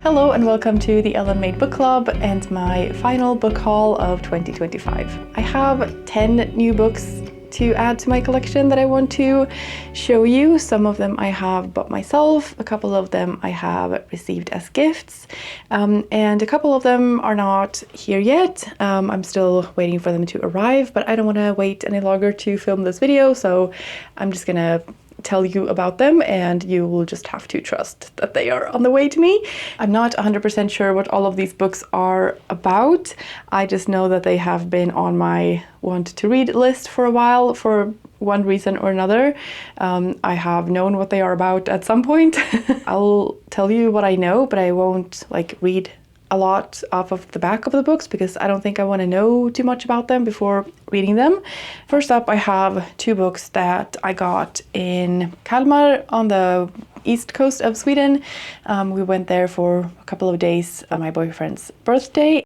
Hello and welcome to the Maid book club and my final book haul of 2025. I have 10 new books to add to my collection that I want to show you. Some of them I have bought myself, a couple of them I have received as gifts, and a couple of them are not here yet. I'm still waiting for them to arrive, but I don't want to wait any longer to film this video, so I'm just gonna tell you about them and you will just have to trust that they are on the way to me. I'm not 100% sure what all of these books are about. I just know that they have been on my want to read list for a while for one reason or another. I have known what they are about at some point. I'll tell you what I know, but I won't read a lot off of the back of the books because I don't think I want to know too much about them before reading them. First up, I have two books that I got in Kalmar on the east coast of Sweden. We went there for a couple of days on my boyfriend's birthday.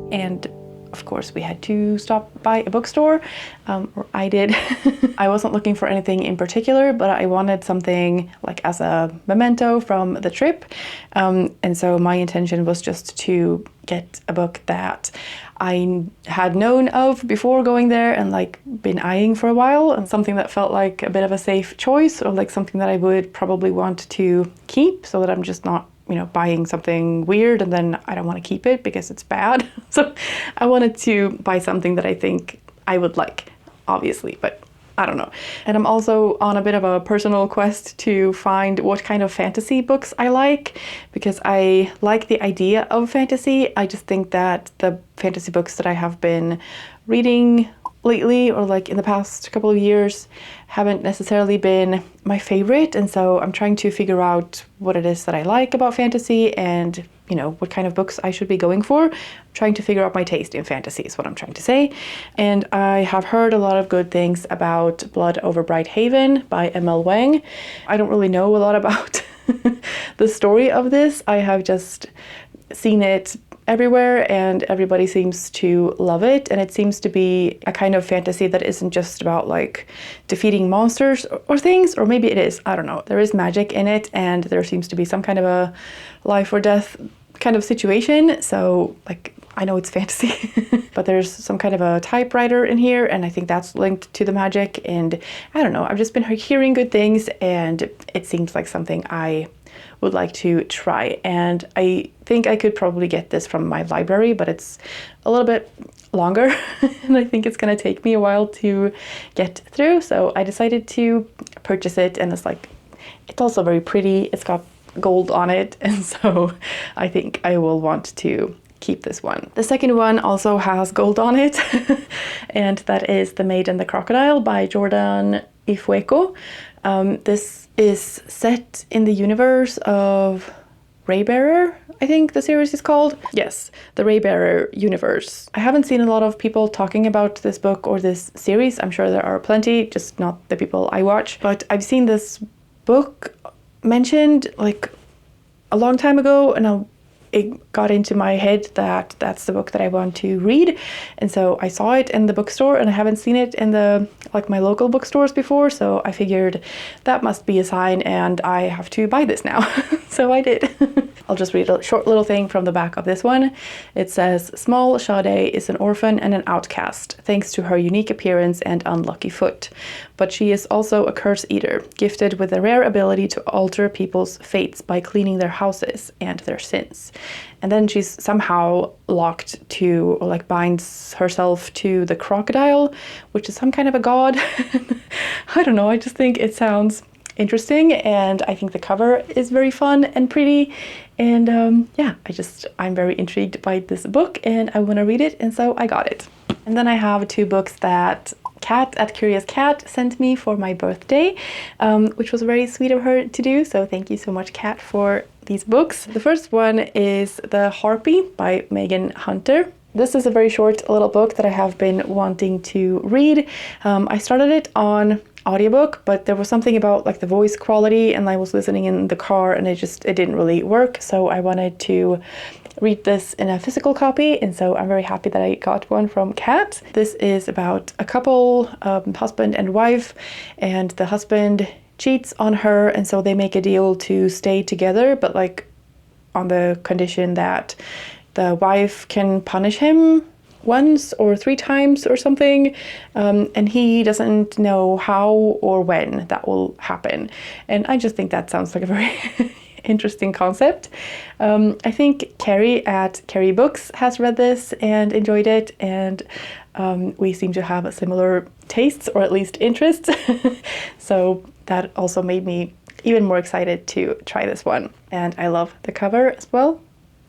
And of course we had to stop by a bookstore, or I did. I wasn't looking for anything in particular, but I wanted something as a memento from the trip. And so my intention was just to get a book that I had known of before going there and been eyeing for a while, and something that felt like a bit of a safe choice, or something that I would probably want to keep so that I'm just not buying something weird and then I don't want to keep it because it's bad. So I wanted to buy something that I think I would like, obviously, but I don't know. And I'm also on a bit of a personal quest to find what kind of fantasy books I like, because I like the idea of fantasy. I just think that the fantasy books that I have been reading lately, or in the past couple of years, haven't necessarily been my favorite, and so I'm trying to figure out what it is that I like about fantasy and what kind of books I should be going for. I'm trying to figure out my taste in fantasy is what I'm trying to say. And I have heard a lot of good things about Blood Over Bright Haven by Wang. I don't really know a lot about the story of this. I have just seen it everywhere and everybody seems to love it, and it seems to be a kind of fantasy that isn't just about defeating monsters or things, or maybe it is, I don't know. There is magic in it and there seems to be some kind of a life or death kind of situation, so I know it's fantasy. But there's some kind of a typewriter in here and I think that's linked to the magic, and I don't know, I've just been hearing good things and it seems like something I would like to try, and I think I could probably get this from my library, but it's a little bit longer and I think it's gonna take me a while to get through, so I decided to purchase it. And it's also very pretty. It's got gold on it, and so I think I will want to keep this one. The second one also has gold on it, and that is The Maid and the Crocodile by Jordan Ifueko. This is set in the universe of Raybearer, I think the series is called. Yes, the Raybearer universe. I haven't seen a lot of people talking about this book or this series. I'm sure there are plenty, just not the people I watch. But I've seen this book mentioned like a long time ago, and it got into my head that that's the book that I want to read. And so I saw it in the bookstore, and I haven't seen it in the my local bookstores before, so I figured that must be a sign and I have to buy this now. So I did. I'll just read a short little thing from the back of this one. It says, "Small Sade is an orphan and an outcast, thanks to her unique appearance and unlucky foot. But she is also a curse eater, gifted with a rare ability to alter people's fates by cleaning their houses and their sins." And then she's somehow locked to, or binds herself to the crocodile, which is some kind of a god. I don't know, I just think it sounds interesting, and I think the cover is very fun and pretty, and yeah, I'm very intrigued by this book and I want to read it, and so I got it. And then I have two books that Kat at Curious Cat sent me for my birthday, which was very sweet of her to do, so thank you so much, Kat, for these books. The first one is The Harpy by Megan Hunter. This is a very short little book that I have been wanting to read. I started it on audiobook, but there was something about the voice quality, and I was listening in the car and it didn't really work, so I wanted to read this in a physical copy, and so I'm very happy that I got one from Kat. This is about a couple, husband and wife, and the husband cheats on her, and so they make a deal to stay together, but on the condition that the wife can punish him once or 3 times or something, and he doesn't know how or when that will happen. And I just think that sounds like a very interesting concept. I think Keri at Keri Books has read this and enjoyed it, and we seem to have similar tastes, or at least interests. So that also made me even more excited to try this one. And I love the cover as well.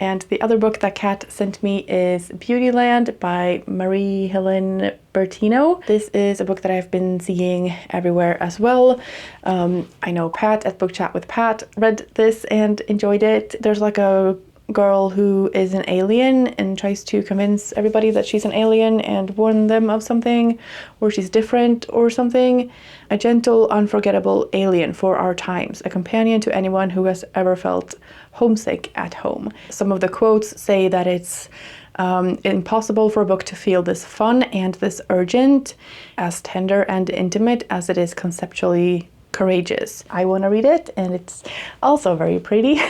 And the other book that Kat sent me is Beautyland by Marie-Helene Bertino. This is a book that I've been seeing everywhere as well. I know Pat at Book Chat with Pat read this and enjoyed it. There's a girl who is an alien and tries to convince everybody that she's an alien and warn them of something, or she's different or something. A gentle, unforgettable alien for our times, a companion to anyone who has ever felt homesick at home. Some of the quotes say that it's impossible for a book to feel this fun and this urgent, as tender and intimate as it is conceptually courageous. I want to read it, and it's also very pretty.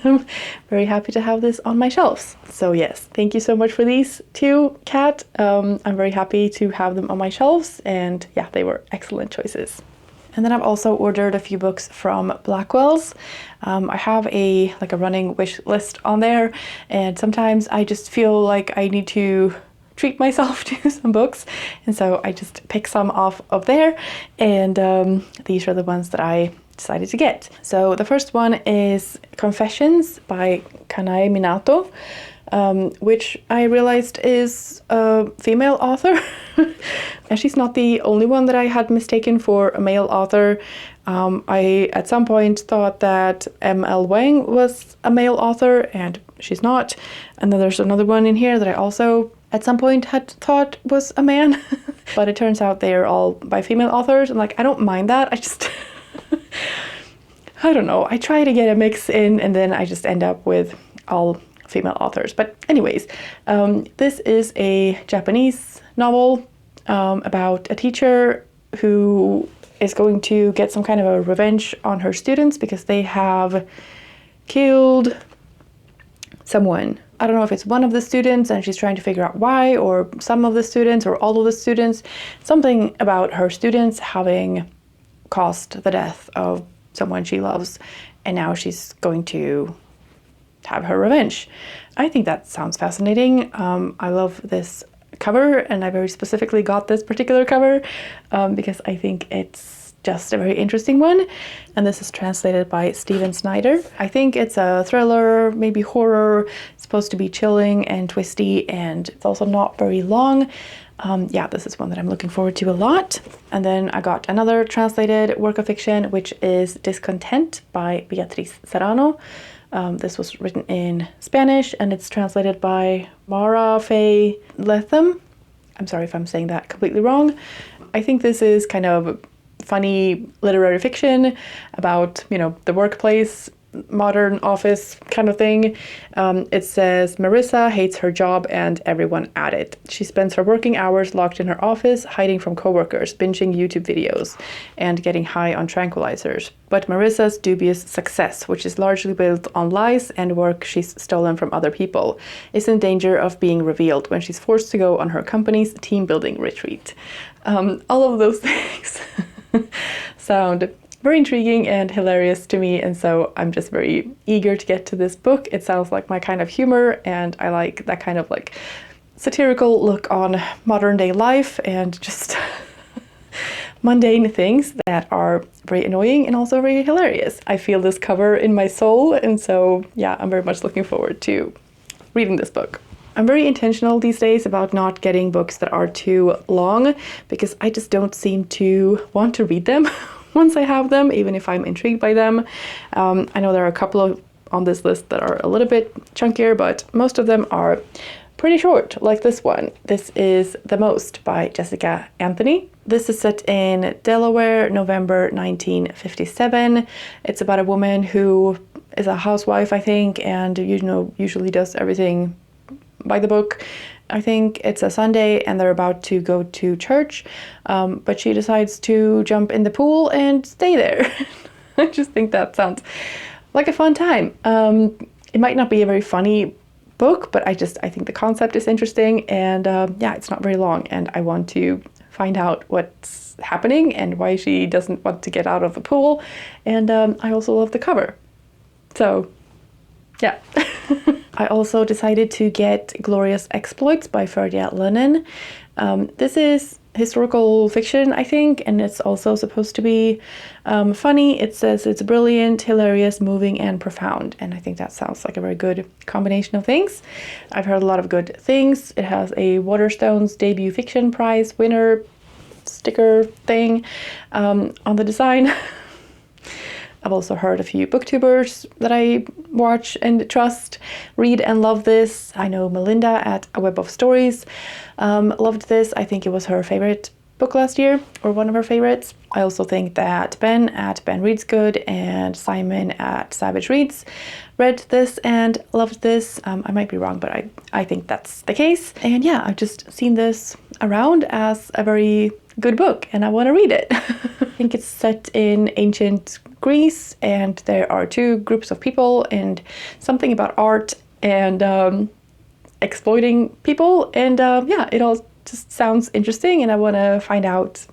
I'm very happy to have this on my shelves. So yes, thank you so much for these two, Kat. I'm very happy to have them on my shelves, and yeah, they were excellent choices. And then I've also ordered a few books from Blackwell's. I have a running wish list on there, and sometimes I just feel like I need to treat myself to some books, and so I just pick some off of there, and these are the ones that I decided to get. So the first one is Confessions by Kanae Minato, which I realized is a female author. And she's not the only one that I had mistaken for a male author. I at some point thought that M.L. Wang was a male author, and she's not. And then there's another one in here that I also at some point had thought was a man. But it turns out they are all by female authors, and I don't mind that. I just I don't know, I try to get a mix in, and then I just end up with all female authors. But anyways, this is a Japanese novel about a teacher who is going to get some kind of a revenge on her students because they have killed someone. I don't know if it's one of the students and she's trying to figure out why, or some of the students, or all of the students. Something about her students having caused the death of someone she loves, and now she's going to have her revenge. I think that sounds fascinating. I love this cover, and I very specifically got this particular cover because I think it's just a very interesting one. And this is translated by Snyder. I think it's a thriller, maybe horror. It's supposed to be chilling and twisty, and it's also not very long. Yeah, this is one that I'm looking forward to a lot. And then I got another translated work of fiction, which is Discontent by Beatriz Serrano. This was written in Spanish, and it's translated by Mara Faye Letham. I'm sorry if I'm saying that completely wrong. I think this is kind of funny literary fiction about, you know, the workplace, modern office kind of thing. It says Marissa hates her job and everyone at it. She spends her working hours locked in her office, hiding from coworkers, binging YouTube videos, and getting high on tranquilizers. But Marissa's dubious success, which is largely built on lies and work she's stolen from other people, is in danger of being revealed when she's forced to go on her company's team building retreat. All of those things sound very intriguing and hilarious to me, and so I'm just very eager to get to this book. It sounds like my kind of humor, and I like that kind of like satirical look on modern day life and just mundane things that are very annoying and also very hilarious. I feel this cover in my soul, and so yeah, I'm very much looking forward to reading this book. I'm very intentional these days about not getting books that are too long, because I just don't seem to want to read them once I have them, even if I'm intrigued by them. I know there are a couple of on this list that are a little bit chunkier, but most of them are pretty short, like this one. This is The Most by Jessica Anthony. This is set in Delaware, November 1957. It's about a woman who is a housewife, I think, and usually does everything by the book. I think it's a Sunday and they're about to go to church, but she decides to jump in the pool and stay there. I just think that sounds like a fun time. It might not be a very funny book, but I think the concept is interesting, and yeah, it's not very long, and I want to find out what's happening and why she doesn't want to get out of the pool, and I also love the cover. So yeah. I also decided to get Glorious Exploits by Ferdia Lennon. This is historical fiction, I think, and it's also supposed to be funny. It says it's brilliant, hilarious, moving, and profound, and I think that sounds like a very good combination of things. I've heard a lot of good things. It has a Waterstones Debut Fiction Prize winner sticker thing on the design. I've also heard a few booktubers that I watch and trust read and love this. I know Melinda at A Web of Stories loved this. I think it was her favorite book last year, or one of her favorites. I also think that Ben at Ben Reads Good and Simon at Savage Reads read this and loved this. I might be wrong, but I think that's the case. And yeah, I've just seen this around as a very good book and I want to read it. I think it's set in ancient Greece, and there are two groups of people and something about art and exploiting people, and yeah, it all just sounds interesting and I want to find out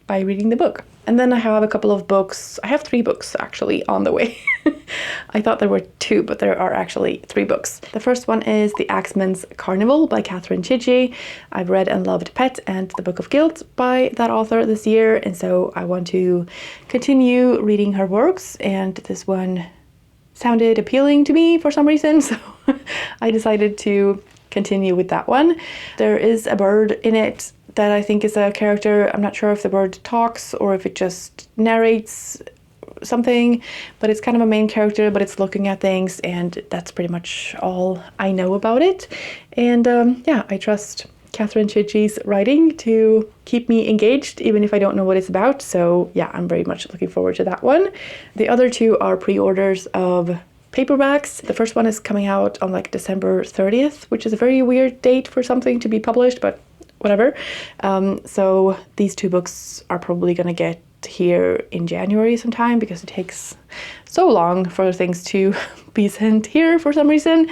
by reading the book. And then I have a couple of books. I have 3 books actually on the way. I thought there were 2, but there are actually 3 books. The first one is The Axeman's Carnival by Catherine Chidgey. I've read and loved Pet and The Book of Guilt by that author this year, and so I want to continue reading her works, and this one sounded appealing to me for some reason, so I decided to continue with that one. There is a bird in it that I think is a character. I'm not sure if the bird talks or if it just narrates something, but it's kind of a main character, but it's looking at things, and that's pretty much all I know about it. And yeah, I trust Catherine Chidgey's writing to keep me engaged, even if I don't know what it's about. So yeah, I'm very much looking forward to that one. The other 2 are pre-orders of paperbacks. The first one is coming out on like December 30th, which is a very weird date for something to be published, but whatever. So these 2 books are probably gonna get here in January sometime, because it takes so long for things to be sent here for some reason.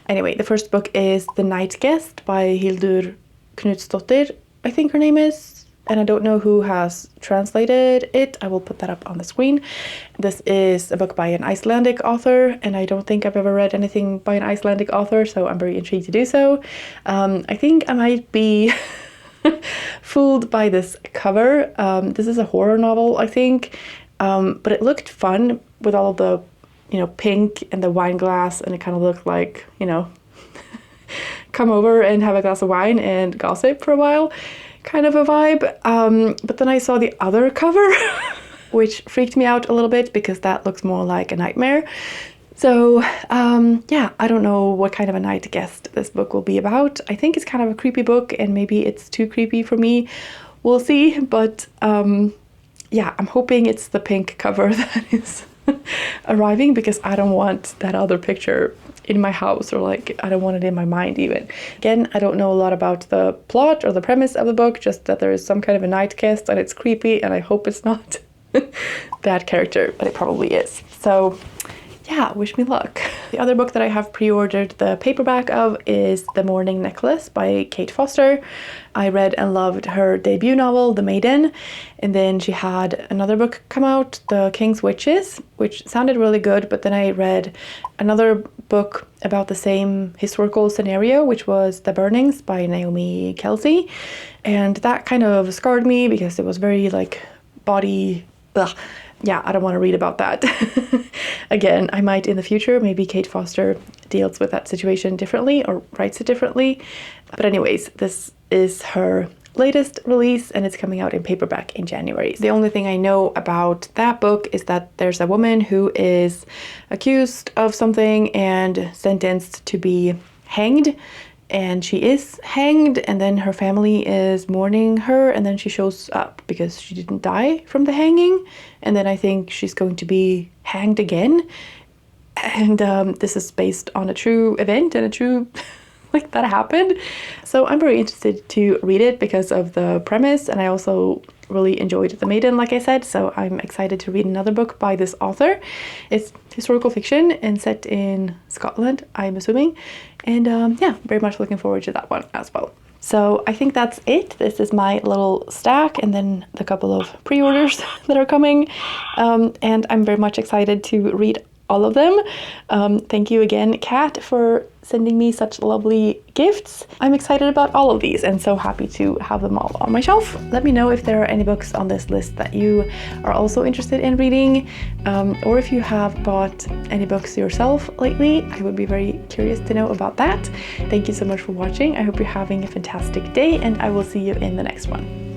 Anyway, the first book is The Night Guest by Hildur Knutsdottir, I think her name is, and I don't know who has translated it. I will put that up on the screen. This is a book by an Icelandic author, and I don't think I've ever read anything by an Icelandic author, so I'm very intrigued to do so. I think I might be fooled by this cover. This is a horror novel, I think, but it looked fun with all of the, you know, pink and the wine glass, and it kind of looked like, you know, come over and have a glass of wine and gossip for a while kind of a vibe. But then I saw the other cover, which freaked me out a little bit because that looks more like a nightmare. So yeah, I don't know what kind of a night guest this book will be about. I think it's kind of a creepy book, and maybe it's too creepy for me. We'll see. But yeah, I'm hoping it's the pink cover that is arriving, because I don't want that other picture in my house, or like I don't want it in my mind even. Again, I don't know a lot about the plot or the premise of the book, just that there is some kind of a night guest and it's creepy, and I hope it's not that character, but it probably is. So yeah, wish me luck. The other book that I have pre-ordered the paperback of is The Morning Necklace by Kate Foster. I read and loved her debut novel, The Maiden, and then she had another book come out, The King's Witches, which sounded really good, but then I read another book about the same historical scenario, which was The Burnings by Naomi Kelsey, and that kind of scarred me because it was very like body... Ugh. Yeah, I don't want to read about that. Again, I might in the future. Maybe Kate Foster deals with that situation differently or writes it differently. But anyways, this is her latest release, and it's coming out in paperback in January. The only thing I know about that book is that there's a woman who is accused of something and sentenced to be hanged. And she is hanged, and then her family is mourning her, and then she shows up because she didn't die from the hanging. And then I think she's going to be hanged again. And this is based on a true event and a true, like, that happened. So I'm very interested to read it because of the premise, and I also really enjoyed The Maiden, like I said, so I'm excited to read another book by this author. It's historical fiction and set in Scotland, I'm assuming, and yeah, very much looking forward to that one as well. So I think that's it. This is my little stack, and then the couple of pre-orders that are coming, and I'm very much excited to read all of them. Thank you again, Kat, for sending me such lovely gifts. I'm excited about all of these and so happy to have them all on my shelf. Let me know if there are any books on this list that you are also interested in reading, or if you have bought any books yourself lately. I would be very curious to know about that. Thank you so much for watching. I hope you're having a fantastic day, and I will see you in the next one.